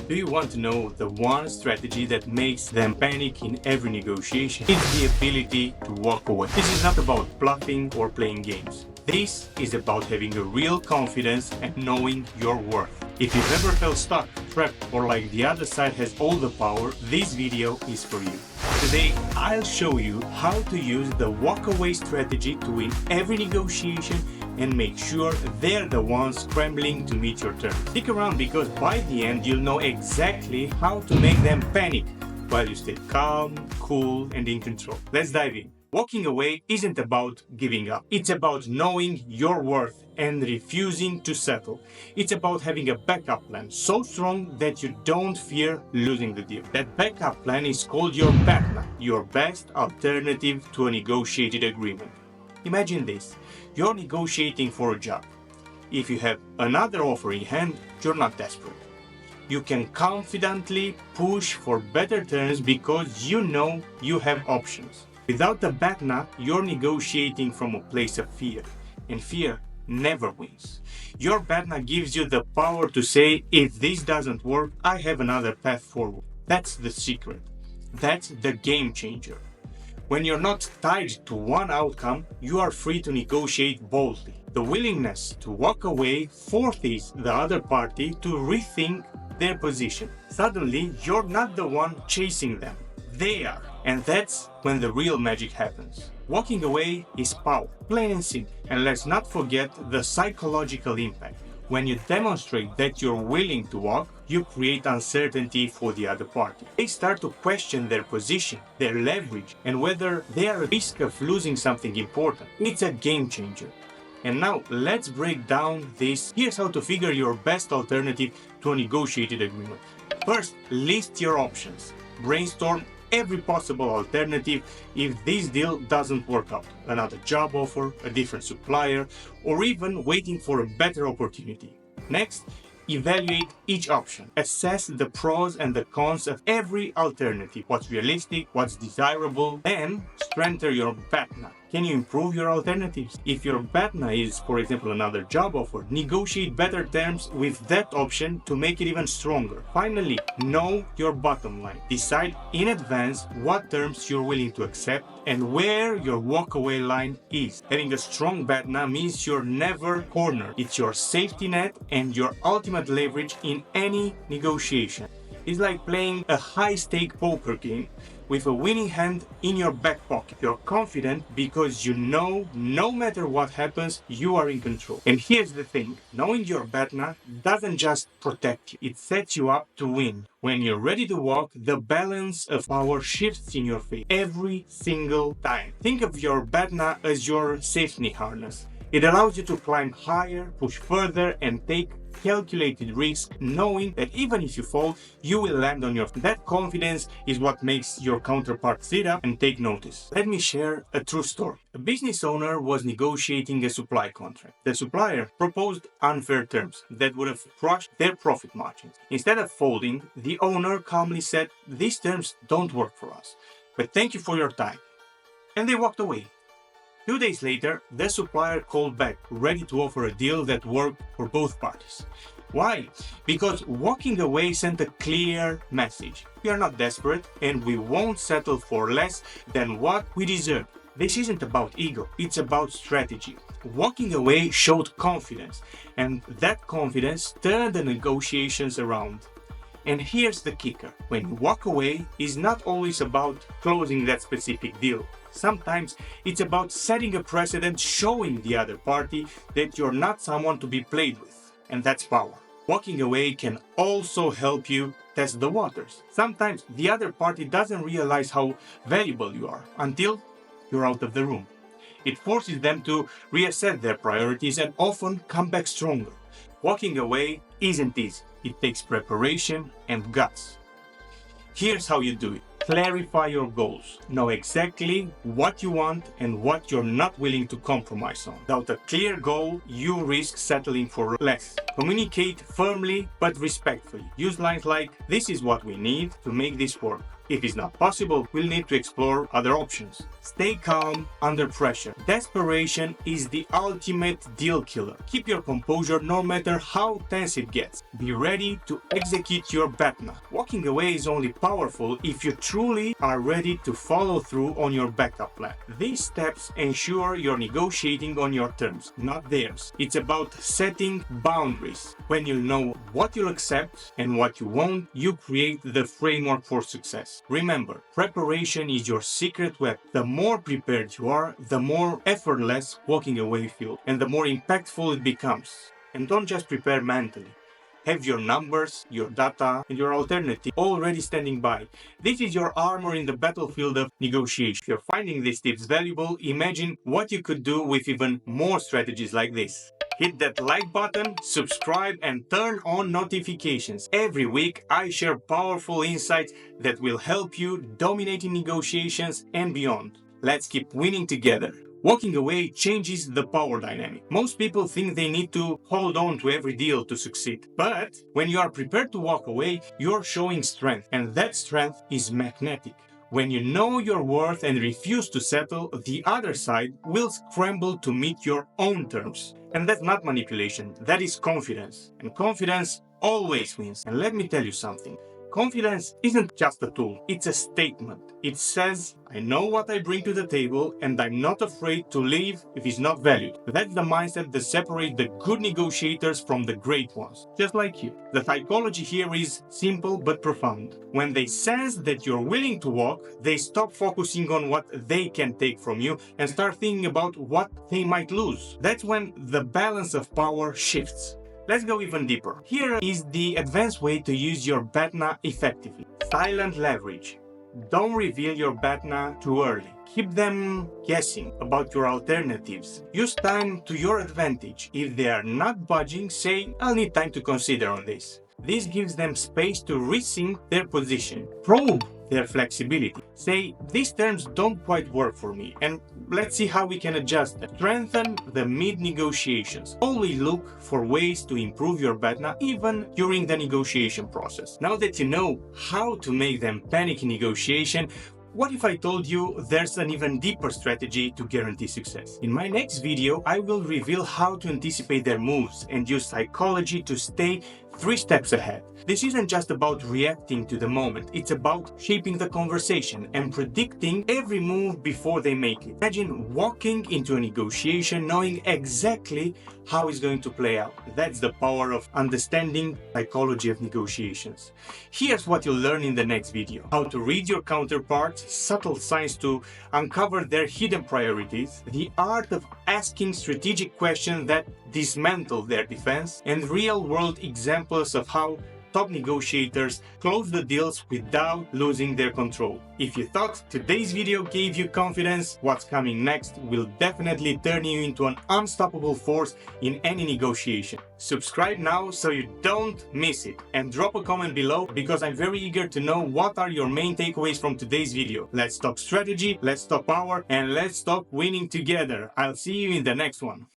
Do you want to know the one strategy that makes them panic in every negotiation? It's the ability to walk away. This is not about bluffing or playing games. This is about having a real confidence and knowing your worth. If you've ever felt stuck, trapped, or like the other side has all the power, this video is for you. Today, I'll show you how to use the walk-away strategy to win every negotiation and make sure they're the ones scrambling to meet your terms. Stick around because by the end, you'll know exactly how to make them panic while you stay calm, cool, and in control. Let's dive in. Walking away isn't about giving up. It's about knowing your worth and refusing to settle. It's about having a backup plan so strong that you don't fear losing the deal. That backup plan is called your BATNA, your best alternative to a negotiated agreement. Imagine this, you're negotiating for a job. If you have another offer in hand, you're not desperate. You can confidently push for better terms because you know you have options. Without the BATNA, you're negotiating from a place of fear, and fear never wins. Your BATNA gives you the power to say, if this doesn't work, I have another path forward. That's the secret. That's the game changer. When you're not tied to one outcome, you are free to negotiate boldly. The willingness to walk away forces the other party to rethink their position. Suddenly, you're not the one chasing them. They are. And that's when the real magic happens. Walking away is power, plain and simple. And let's not forget the psychological impact. When you demonstrate that you're willing to walk, you create uncertainty for the other party. They start to question their position, their leverage, and whether they are at risk of losing something important. It's a game changer. And now let's break down this. Here's how to figure your best alternative to a negotiated agreement. First, list your options. Brainstorm every possible alternative if this deal doesn't work out. Another job offer, a different supplier, or even waiting for a better opportunity. Next, evaluate each option. Assess the pros and the cons of every alternative. What's realistic, what's desirable. Then, strengthen your BATNA. Can you improve your alternatives? If your BATNA is, for example, another job offer, negotiate better terms with that option to make it even stronger. Finally, know your bottom line. Decide in advance what terms you're willing to accept and where your walkaway line is. Having a strong BATNA means you're never cornered. It's your safety net and your ultimate leverage in any negotiation. It's like playing a high-stake poker game with a winning hand in your back pocket. You're confident because you know no matter what happens, you are in control. And here's the thing, knowing your BATNA doesn't just protect you, it sets you up to win. When you're ready to walk, the balance of power shifts in your favor every single time. Think of your BATNA as your safety harness. It allows you to climb higher, push further, and take calculated risk, knowing that even if you fall, you will land on your feet. That confidence is what makes your counterpart sit up and take notice. Let me share a true story. A business owner was negotiating a supply contract. The supplier proposed unfair terms that would have crushed their profit margins. Instead of folding, the owner calmly said, "These terms don't work for us, but thank you for your time." And they walked away. 2 days later, the supplier called back, ready to offer a deal that worked for both parties. Why? Because walking away sent a clear message. We are not desperate and we won't settle for less than what we deserve. This isn't about ego, it's about strategy. Walking away showed confidence, and that confidence turned the negotiations around. And here's the kicker. When you walk away, it's not always about closing that specific deal. Sometimes it's about setting a precedent, showing the other party that you're not someone to be played with. And that's power. Walking away can also help you test the waters. Sometimes the other party doesn't realize how valuable you are until you're out of the room. It forces them to reassess their priorities and often come back stronger. Walking away isn't easy. It takes preparation and guts. Here's how you do it. Clarify your goals. Know exactly what you want and what you're not willing to compromise on. Without a clear goal, you risk settling for less. Communicate firmly but respectfully. Use lines like, "This is what we need to make this work." If it's not possible, we'll need to explore other options. Stay calm under pressure. Desperation is the ultimate deal killer. Keep your composure no matter how tense it gets. Be ready to execute your BATNA. Walking away is only powerful if you truly are ready to follow through on your backup plan. These steps ensure you're negotiating on your terms, not theirs. It's about setting boundaries. When you know what you'll accept and what you won't, you create the framework for success. Remember, preparation is your secret weapon. The more prepared you are, the more effortless walking away feels, and the more impactful it becomes. And don't just prepare mentally. Have your numbers, your data, and your alternative already standing by. This is your armor in the battlefield of negotiation. If you're finding these tips valuable, imagine what you could do with even more strategies like this. Hit that like button, subscribe, and turn on notifications. Every week, I share powerful insights that will help you dominate in negotiations and beyond. Let's keep winning together. Walking away changes the power dynamic. Most people think they need to hold on to every deal to succeed. But when you are prepared to walk away, you're showing strength, and that strength is magnetic. When you know your worth and refuse to settle, the other side will scramble to meet your own terms. And that's not manipulation, that is confidence. And confidence always wins. And let me tell you something. Confidence isn't just a tool, it's a statement. It says, I know what I bring to the table and I'm not afraid to leave if it's not valued. That's the mindset that separates the good negotiators from the great ones, just like you. The psychology here is simple but profound. When they sense that you're willing to walk, they stop focusing on what they can take from you and start thinking about what they might lose. That's when the balance of power shifts. Let's go even deeper. Here is the advanced way to use your BATNA effectively. Silent leverage. Don't reveal your BATNA too early. Keep them guessing about your alternatives. Use time to your advantage. If they are not budging, say, I'll need time to consider on this. This gives them space to rethink their position. Probe their flexibility. Say, these terms don't quite work for me, and let's see how we can adjust them. Strengthen the mid-negotiations. Always look for ways to improve your BATNA even during the negotiation process. Now that you know how to make them panic in negotiation, what if I told you there's an even deeper strategy to guarantee success? In my next video, I will reveal how to anticipate their moves and use psychology to stay 3 steps ahead. This isn't just about reacting to the moment, it's about shaping the conversation and predicting every move before they make it. Imagine walking into a negotiation knowing exactly how it's going to play out. That's the power of understanding psychology of negotiations. Here's what you'll learn in the next video. How to read your counterparts, subtle signs to uncover their hidden priorities, the art of asking strategic questions that dismantle their defense, and real-world examples of how top negotiators close the deals without losing their control. If you thought today's video gave you confidence, what's coming next will definitely turn you into an unstoppable force in any negotiation. Subscribe now so you don't miss it, and drop a comment below because I'm very eager to know what are your main takeaways from today's video. Let's talk strategy, let's talk power, and let's talk winning together. I'll see you in the next one.